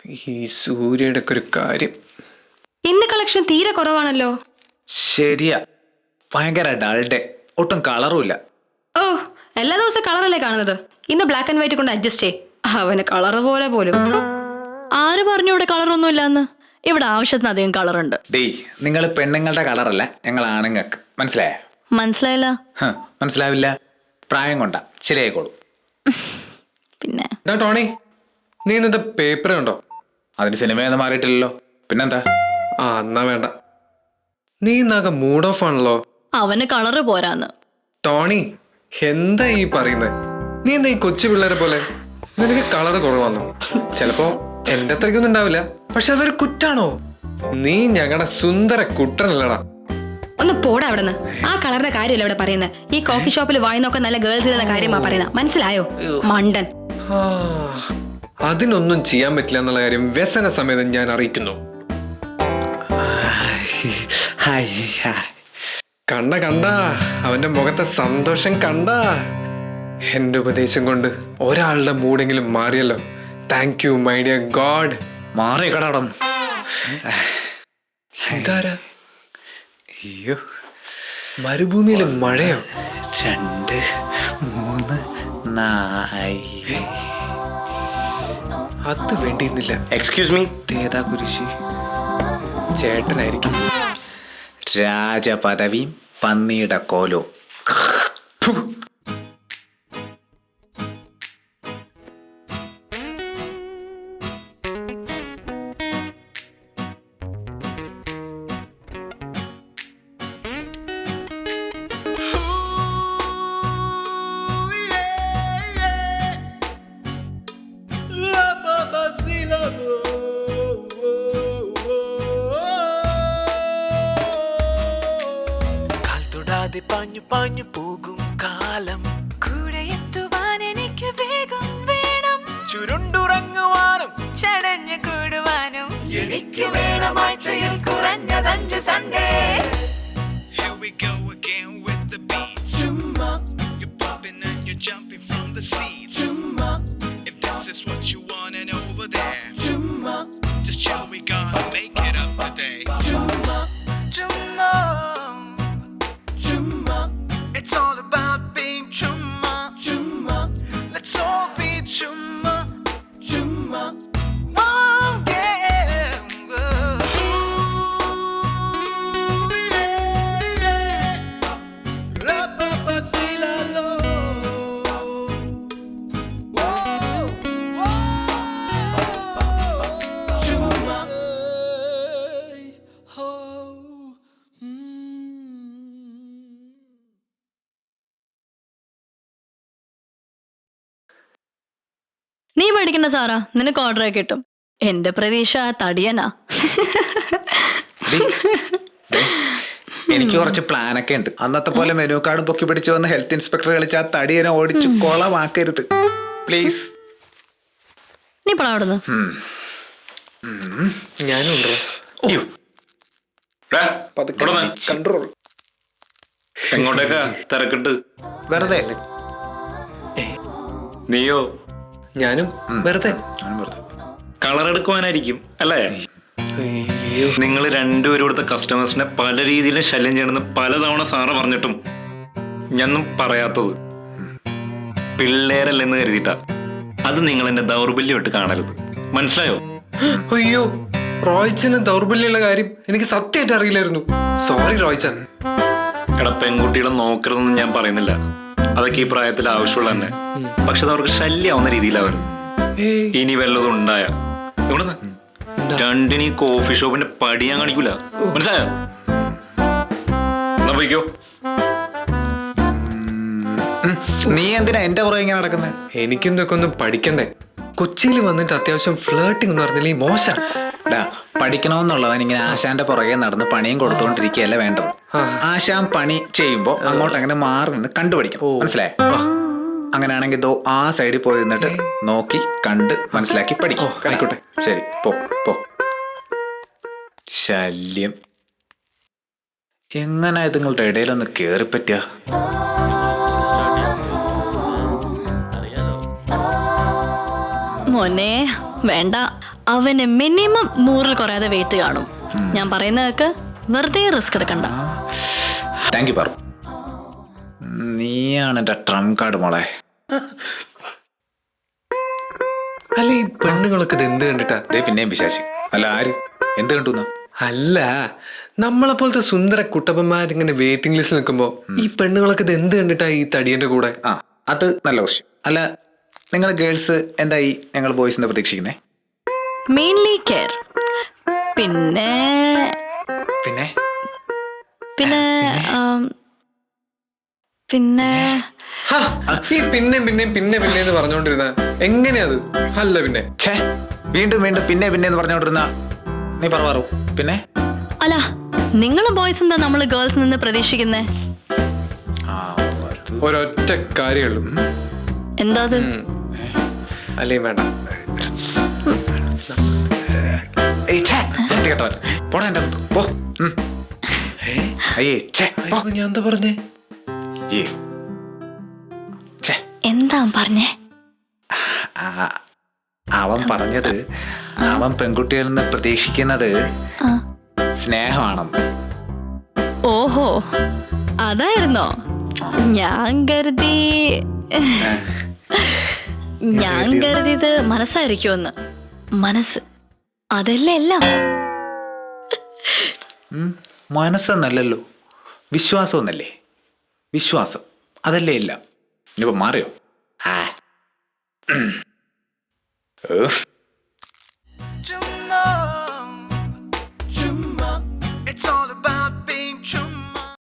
ഈ സൂര്യയുടെ ഒക്കെ ഒരു കാര്യം. ഇന്ന് കളക്ഷൻ തീരെ കുറവാണല്ലോ. ശരിയാ, ഭയങ്കര ഡൾഡേ, ഒട്ടും കളറുമില്ല. ഓ, എല്ലാ ദിവസവും കളറല്ലേ കാണുന്നത്. ഇന്ന് ബ്ലാക്ക് ആൻഡ് വൈറ്റ് കൊണ്ട് അഡ്ജസ്റ്റ് ചെയ്. അവന് കളർ പോലെ പോലും. ആര് പറഞ്ഞു ഇവിടെ കളറൊന്നും ഇല്ലാന്ന്? ഇവിടെ ആവശ്യത്തിന് അധികം കളറുണ്ട്. ഡേ, നിങ്ങൾ പെണ്ണുങ്ങളുടെ കളറല്ല, ഞങ്ങൾ ആണുങ്ങൾക്ക്. മനസ്സിലായ? മനസ്സിലായില്ല. മനസ്സിലാവില്ല, പ്രായം കൊണ്ടാ. ശരിയായിക്കോളൂ. പിന്നെ ടോണി, നീ ഇന്നത്തെ പേപ്പർ കണ്ടോ? അതിന് സിനിമയൊന്നും മാറിയിട്ടില്ലല്ലോ, പിന്നെന്താ? ആ, എന്നാ വേണ്ട. നീ ഇന്നാകെ മൂഡ് ഓഫ് ആണല്ലോ. അവന് കളറ് പോരാന്ന്. ടോണി, എന്താ ഈ പറയുന്നത്? നീ എന്താ ഈ കൊച്ചു പിള്ളേരെ പോലെ? നിനക്ക് കളറ് കുറവാണോ? ചിലപ്പോ എന്റെ അത്രയ്ക്കൊന്നും ഉണ്ടാവില്ല, പക്ഷെ അതൊരു കുറ്റാണോ? നീ ഞങ്ങളുടെ സുന്ദര കുട്ടനല്ലടാ. ഒന്ന് പോടാ അവിടെ നിന്ന്. ആ കളറിന്റെ കാര്യമല്ല ഇവിടെ പറയുന്നത്. ഈ കോഫി ഷോപ്പിൽ വായി നോക്കാൻ നല്ല ഗേൾസ് ഇരുന്ന കാര്യമാ പറയുന്നത്. മനസ്സിലായോ മണ്ടൻ? അതിനൊന്നും ചെയ്യാൻ പറ്റില്ല എന്നുള്ള കാര്യം വ്യസന സമേതം ഞാൻ അറിയിക്കുന്നു. കണ്ട അവന്റെ മുഖത്തെ സന്തോഷം കണ്ട. എന്റെ ഉപദേശം കൊണ്ട് ഒരാളുടെ മൂടെങ്കിലും മാറിയല്ലോ. Thank you my dear god. മാറി കടം. ഇതാരാ? മരുഭൂമിയിലെ മഴയോ? 2 3 4. അത് വേണ്ടിയിരുന്നില്ല. Excuse me, തേതാ കുരിശി? ചേട്ടനായിരിക്കും. രാജപദവിയും പന്നിയുടെ കോലോ. പാഞ്ഞു പാഞ്ഞു പോകും കാലം, കൂടെ എത്തുവാൻ എനിക്ക് വേഗം വേണം. ചുരുണ്ടുറങ്ങുവാനും ചടഞ്ഞു കൂടുവാനും എനിക്ക് വേണം ആഴ്ചയിൽ കുറഞ്ഞത് 5 Sunday. Here we go again with the beat. ചുമ്മാ, you're popping and you're jumping from the seat. ചുമ്മാ, if this is what you want and over there. ചുമ്മാ, just chill, we gonna make it up today. ചുമ്മാ, ചുമ്മാ. Chumma, it's all about being chumma, chumma. Let's all be chumma, chumma. Oh yeah, ooh, yeah. Ra-pa-pa, si-la-lo. Whoa, whoa. Chumma. നീ പഠിക്കണ്ട Sarah, നിനക്ക് order കിട്ടും. എന്റെ പ്രതീക്ഷ തടിയനാ. എനിക്ക് കുറച്ച് പ്ലാനൊക്കെ ഉണ്ട്. അന്നത്തെ പോലെ മെനു കാർഡും പൊക്കി പിടിച്ചു വന്ന് ഹെൽത്ത് ഇൻസ്പെക്ടർ കളിച്ച് ആ തടിയനെ ഓടിച്ചു കൊളമാക്കരുത് പ്ലീസ്. നീ പടാവിടുന്നു. ഞാനുണ്ടോ? കൺട്രോൾ. എങ്ങോട്ടേക്കാ തിരക്കിട്ട്? വെറുതെ. നീയോ? ഞാനും വെറുതെ. കളർ എടുക്കുവാനായിരിക്കും അല്ലേ? നിങ്ങൾ രണ്ടുപേരും ഇവിടുത്തെ കസ്റ്റമേഴ്സിനെ പല രീതിയിലും ശല്യം ചെയ്യണമെന്ന് പലതവണ സാറ് പറഞ്ഞിട്ടും ഞാനൊന്നും പറയാത്തത് പിള്ളേരല്ലെന്ന് കരുതിയിട്ടാ. അത് നിങ്ങൾ എന്റെ ദൗർബല്യമായിട്ട് കാണരുത്, മനസ്സിലായോ? അയ്യോ, റോയ്ച്ചന് ദൗർബല്യമുള്ള കാര്യം എനിക്ക് സത്യമായിട്ട് അറിയില്ലായിരുന്നു. സോറി റോയ്ച്ചൻ. എടാ, പെൺകുട്ടികളെ നോക്കരുതെന്ന് ഞാൻ പറയുന്നില്ല, അതൊക്കെ ഈ പ്രായത്തിൽ ആവശ്യമുള്ള തന്നെ. പക്ഷെ അത് അവർക്ക് ശല്യാവുന്ന രീതിയിലാവരും. ഇനി വല്ലതും ഉണ്ടായ ഇവിടുന്ന് രണ്ടിന് ഈ കോഫി ഷോപ്പിന്റെ പടി ഞാൻ കാണിക്കൂല, മനസ്സിലായോ? എന്നാ പോയിക്കോ. നീ എന്തിനാ എന്റെ പുറകെ ഇങ്ങനെ നടക്കുന്നത്? എനിക്കെന്തൊക്കെ ഒന്ന് പഠിക്കണ്ടേ? കൊച്ചിയിൽ വന്നിട്ട് അത്യാവശ്യം ഫ്ലേട്ടിംഗ് എന്ന് പറഞ്ഞില്ലേ മോശം. പഠിക്കണമെന്നുള്ളവൻ ഇങ്ങനെ ആശാന്റെ പുറകെ നടന്ന് പണിയും കൊടുത്തോണ്ടിരിക്കുകയല്ല വേണ്ടത്. ആശാൻ പണി ചെയ്യുമ്പോ അങ്ങോട്ട് അങ്ങനെ മാറി നിന്ന് കണ്ടുപിടിക്കണം, മനസ്സിലായോ? അങ്ങനെയാണെങ്കിൽ ദോ ആ സൈഡിൽ പോയി നിന്നിട്ട് നോക്കി കണ്ട് മനസ്സിലാക്കി പഠിക്കും. ആയിക്കോട്ടെ, ശരി, പോ പോ. ശല്യം എങ്ങനെ നിങ്ങളുടെ ഇടയിലൊന്ന് കേറിപ്പറ്റുക? മോനെ വേണ്ട, അവന് മിനിമം 100-ൽ കുറയാതെ വെയിറ്റ് കാണും. ഞാൻ പറയുന്നതൊക്കെ വെറുതെ റിസ്ക് എടുക്കണ്ട. താങ്ക് യു പറു. നീയാണ് എന്റെ ട്രംപ് കാർഡ് മോളെ. അല്ല ഈ പെണ്ണുങ്ങളൊക്കെ ഇത് എന്ത് കണ്ടിട്ടാ? പിന്നെയും പിശാചി. അല്ല ആര് എന്ത് കണ്ടു? അല്ല നമ്മളെ പോലത്തെ സുന്ദര കുട്ടപ്പന്മാരിങ്ങനെ വെയിറ്റിംഗ് ലിസ്റ്റ് നിൽക്കുമ്പോ ഈ പെണ്ണുങ്ങളൊക്കെ ഇത് എന്ത് കണ്ടിട്ടാ ഈ തടിയന്റെ കൂടെ? അത് നല്ല ക്വസ്റ്റ്യൻ. അല്ല നിങ്ങൾ ഗേൾസ് എന്തായി ഞങ്ങൾ ബോയ്സിനെ പ്രതീക്ഷിക്കുന്നേ? Mainly care. പിന്നെ പിന്നെ പിന്നെ പിന്നെ ഈ പിന്നെ പറഞ്ഞോണ്ടിരുന്ന എങ്ങനെയത്? അല്ല പിന്നെ വീണ്ടും വീണ്ടും പിന്നെ എന്ന് പറഞ്ഞോണ്ടിരുന്ന നീ പറവാറു. പിന്നെ അല്ല നിങ്ങൾ ബോയ്സ് എന്താ നമ്മൾ ഗേൾസ് നിന്ന് പ്രതീക്ഷിക്കുന്നേ? ഒരൊറ്റ കാര്യമുള്ളൂ. എന്താ അത്? അല്ലേ വേണ്ട. ഞാൻ എന്താ പറഞ്ഞേ? എന്താ പറഞ്ഞേ? അവൻ പറഞ്ഞത് അവൻ പെൺകുട്ടികളിൽ നിന്ന് പ്രതീക്ഷിക്കുന്നത് സ്നേഹമാണെന്ന്. ഓഹോ അതായിരുന്നോ? ഞാൻ കരുതിയത് മനസ്സായിരിക്കുമെന്ന്. മനസ്സ് അതല്ലേ എല്ലാം. മനസ്സെന്നല്ലല്ലോ, വിശ്വാസം എന്നല്ലേ? വിശ്വാസം അതല്ലേ എല്ലാം. ഇനിയിപ്പോ മാറിയോ?